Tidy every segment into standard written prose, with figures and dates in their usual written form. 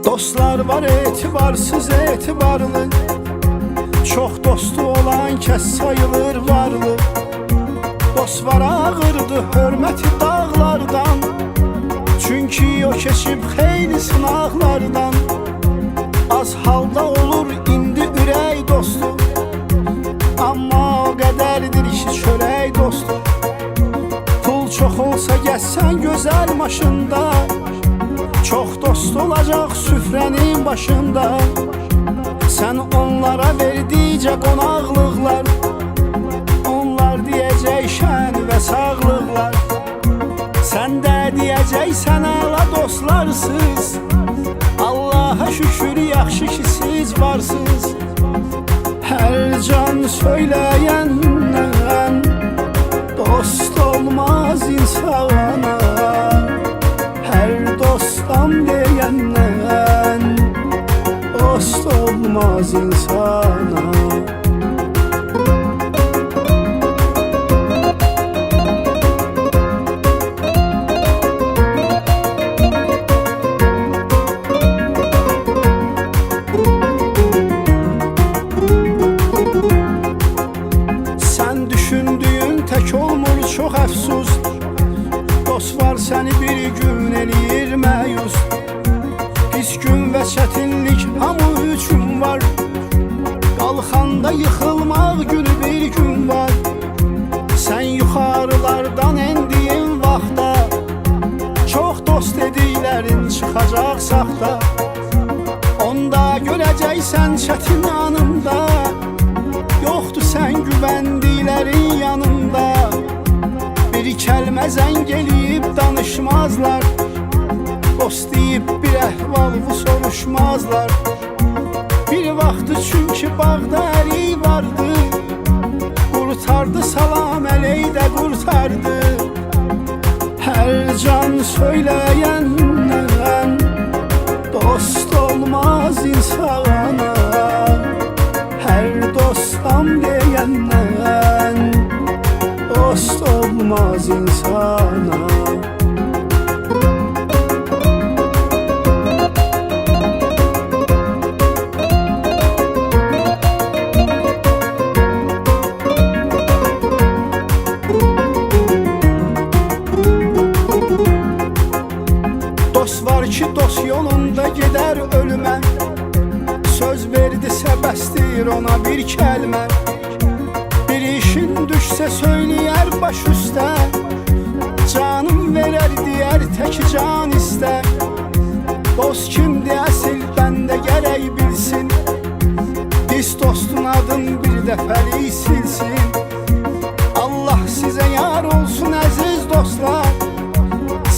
Dostlar var etibarsız etibarlı, çok dostu olan kes sayılır varlı. Dost var ağırdı hürmeti dağlardan, çünkü o keçib xeyli sınaqlardan. Az halda olur indi ürək dostu, amma o qədərdir işi çörək dostu. Pul çox olsa gəzsən gözəl maşında, çox dost olacaq süfrənin başında. Sən onlara verdikcə qonaqlıqlar, onlar deyəcək şən və sağlıqlar. Sən də deyəcəksən əla dostlarsız, Allaha şükür yaxşı ki siz varsınız. Hər can söyləyəndən dost olmaz insana, hər dostam deyəndən dost olmaz insana. Sən düşündüyün tək olmur çox əfsus, dost var səni bir gün eləyir məyus. Pis gün və çətinlik hamı üçün var, qalxanda yıxılmaq günü bir gün var. Sən yuxarılardan endiyin vaxtda, çox dost dediklərin çıxacaq saxta. Onda görəcəksən çətin anında, yoxdur sən güvəndiklərin yanında. Bir kəlmə zəng eləyib danışmazlar, dost deyib bir əhval-ı soruşmazlar. Bir vaxtı çünki bağda ərik vardı, qurtardı salam əley də qurtardı. Hər can söyləyəndən dost olmaz insana, hər dostam deyəndən dost olmaz insana. Dost var ki dost yolunda gedər ölümə, söz verdisə bəsdir ona bir kəlmə. Bir işin düşsə söyləyər baş üstə, canım verər deyər tək can istə. Dost kimdir əsil bəndə gərək bilsin, pis dostun adın bir dəfəlik silsin. Allah sizə yar olsun əziz dostlar,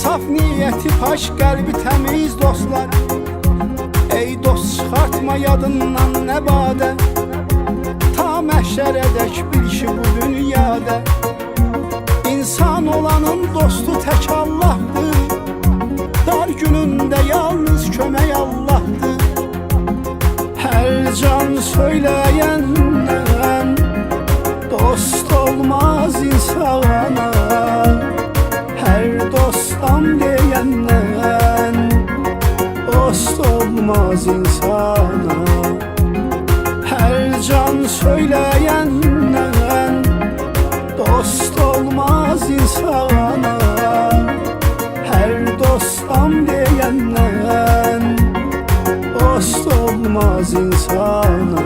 saf niyyəti paş qəlbi təmiz dostlar. Ey dost çıxartma yadından nə badə, ta məhşərədək bil ki bu dünyada İnsan olanın dostu tək Allahdır, dar günündə yalnız kömək Allahdır. Hər can söyləyəndən dost olmaz insana, hər dostam deyəndən dost olmaz insana. Hər can söyləyəndən dost olmaz insana, hər dostam deyəndən dost olmaz insana.